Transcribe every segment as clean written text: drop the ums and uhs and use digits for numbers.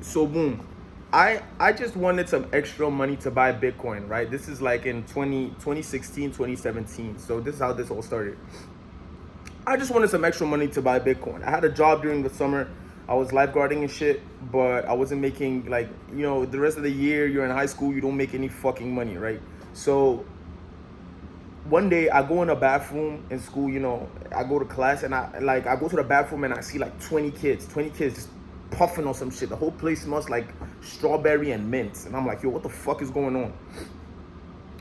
So boom, I just wanted some extra money to buy Bitcoin, right? This is like in 2016, 2017. So this is how this all started. I just wanted some extra money to buy Bitcoin. I had a job during the summer. I was lifeguarding and shit, but I wasn't making, like, the rest of the year you're in high school, you don't make any fucking money, right? So one day I go in a bathroom in school, I go to class and I go to the bathroom and I see like 20 kids just puffing on some shit. The whole place smells like strawberry and mint. And I'm like, yo, what the fuck is going on?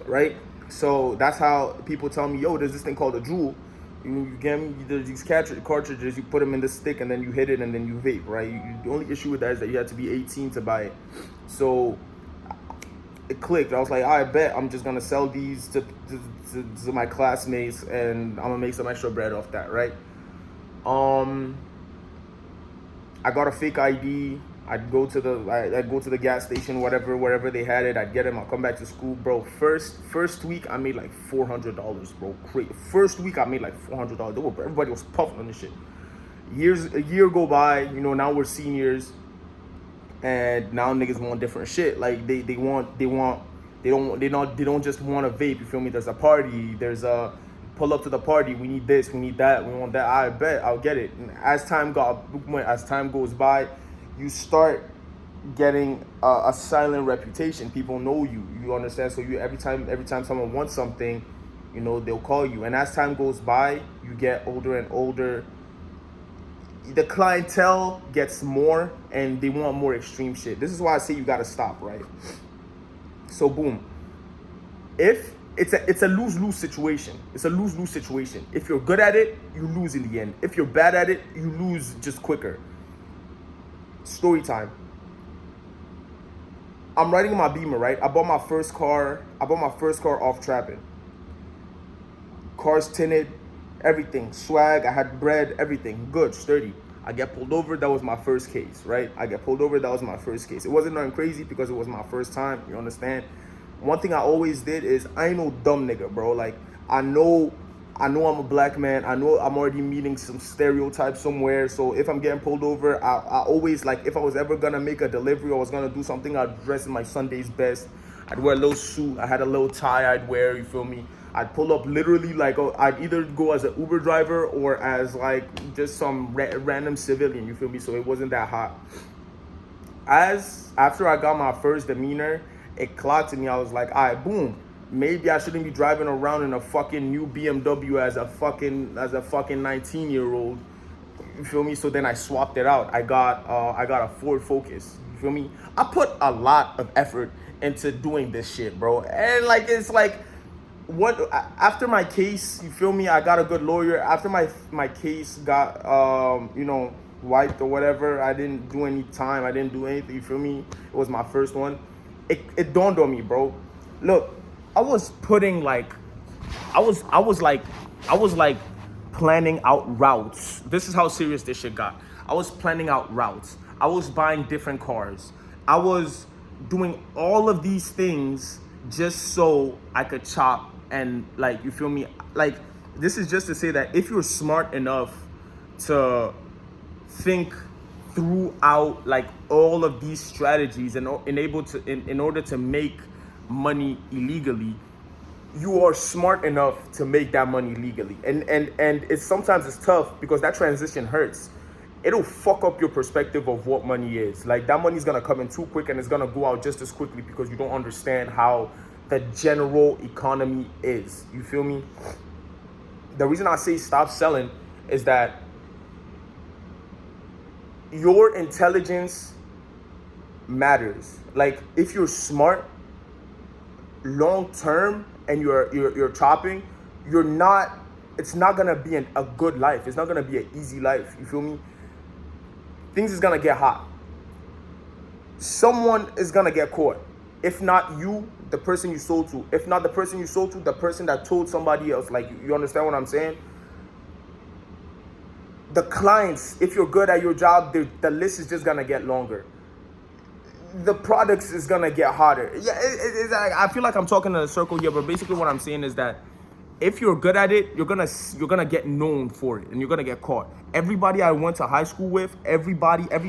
Right? So that's how people tell me, yo, there's this thing called a Juul. You get me, there's these cartridges, you put them in the stick and then you hit it and then you vape, right? The only issue with that is that you have to be 18 to buy it. So it clicked. I was like, I bet I'm just gonna sell these to my classmates and I'm gonna make some extra bread off that, right? Um, I got a fake ID. I'd go to the gas station, wherever they had it. I'd get them. I'll come back to school, bro. First week I made like $400, bro. First week I made like $400. Everybody was puffing on this shit. A year go by. Now we're seniors, and now niggas want different shit. Like they don't just want to vape. You feel me? There's a party. There's a pull up to the party. We need this. We need that. We want that. I bet I'll get it. And as time goes by, you start getting a silent reputation. People know you. You understand? So every time someone wants something, they'll call you. And as time goes by, you get older and older. The clientele gets more and they want more extreme shit. This is why I say you gotta stop, right? So boom. If it's a lose-lose situation. It's a lose-lose situation. If you're good at it, you lose in the end. If you're bad at it, you lose just quicker. Story time. I'm riding my Beamer, right? I bought my first car off trapping. Car's tinted, everything, swag. I had bread, everything good, sturdy. I get pulled over. That was my first case, right? It wasn't nothing crazy because it was my first time. You understand? One thing I always did is I ain't no dumb nigga, bro. Like I know I'm a black man. I know I'm already meeting some stereotypes somewhere. So if I'm getting pulled over, I always, like, if I was ever gonna make a delivery or was gonna do something, I'd dress in my Sunday's best. I'd wear a little suit. I had a little tie I'd wear, you feel me? I'd pull up literally like, I'd either go as an Uber driver or as like just some random civilian, you feel me? So it wasn't that hot. After I got my first demeanor, it clocked to me. I was like, all right, boom. Maybe I shouldn't be driving around in a fucking new BMW as a fucking 19-year-old. You feel me? So then I swapped it out. I got a Ford Focus. You feel me? I put a lot of effort into doing this shit, bro. And like it's like what after my case, you feel me? I got a good lawyer. After my case got wiped or whatever, I didn't do any time. I didn't do anything. You feel me? It was my first one. It dawned on me, bro. Look, I was putting like, I was like planning out routes. This is how serious this shit got. I was planning out routes. I was buying different cars. I was doing all of these things just so I could chop and, like, you feel me? Like, this is just to say that if you're smart enough to think throughout like all of these strategies and in order to make money illegally, you are smart enough to make that money legally. And it's sometimes it's tough because that transition hurts. It'll fuck up your perspective of what money is. Like that money's gonna come in too quick and it's gonna go out just as quickly because you don't understand how the general economy is. You feel me? The reason I say stop selling is that your intelligence matters. Like if you're smart long term and you're chopping, it's not gonna be a good life. It's not gonna be an easy life. You feel me? Things is gonna get hot. Someone is gonna get caught. If not you, the person you sold to. If not the person you sold to, the person that told somebody else. Like, you understand what I'm saying? The clients, if you're good at your job, the list is just gonna get longer. The products is gonna get harder. Yeah, I feel like I'm talking in a circle here, but basically what I'm saying is that if you're good at it, you're gonna get known for it, and you're gonna get caught. Everybody I went to high school with, every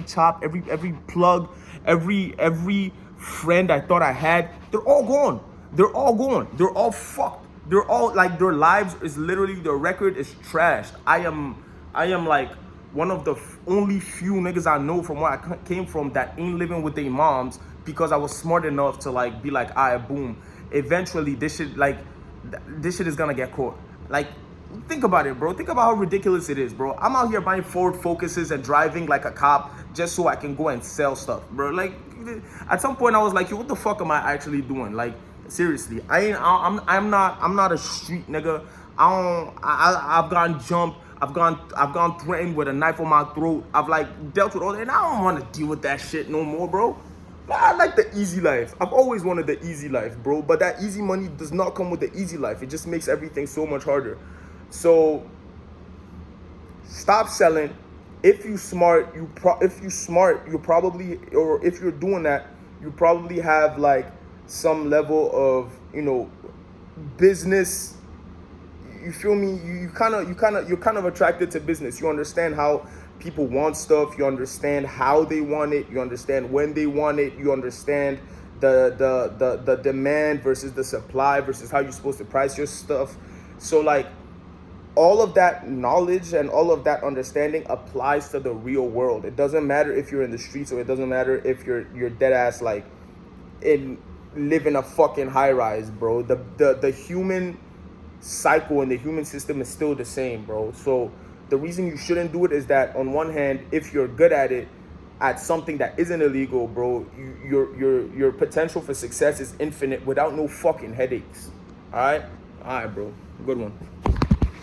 chop, every plug, every friend I thought I had, they're all gone. They're all gone. They're all fucked. They're all like, their lives is literally, their record is trashed. I am like one of the only few niggas I know from where I came from that ain't living with their moms, because I was smart enough to like be like, alright, boom. Eventually, this shit is gonna get caught. Like, think about it, bro. Think about how ridiculous it is, bro. I'm out here buying Ford Focuses and driving like a cop just so I can go and sell stuff, bro. Like, at some point, I was like, yo, what the fuck am I actually doing? Like, seriously, I'm not a street nigga. I've gone jumped. I've gone threatened with a knife on my throat. I've like dealt with all that, and I don't want to deal with that shit no more, bro. I like the easy life. I've always wanted the easy life, bro. But that easy money does not come with the easy life. It just makes everything so much harder. So stop selling. If you smart, you probably, or if you're doing that, you probably have like some level of, business. You feel me? You're kind of attracted to business. You understand how people want stuff. You understand how they want it. You understand when they want it. You understand the demand versus the supply versus how you're supposed to price your stuff. So like, all of that knowledge and all of that understanding applies to the real world. It doesn't matter if you're in the streets, or it doesn't matter if you're dead ass like in live in a fucking high rise, bro. The human cycle and the human system is still the same, bro. So the reason you shouldn't do it is that, on one hand, if you're good at it, at something that isn't illegal, bro, your potential for success is infinite without no fucking headaches. All right, bro. Good one.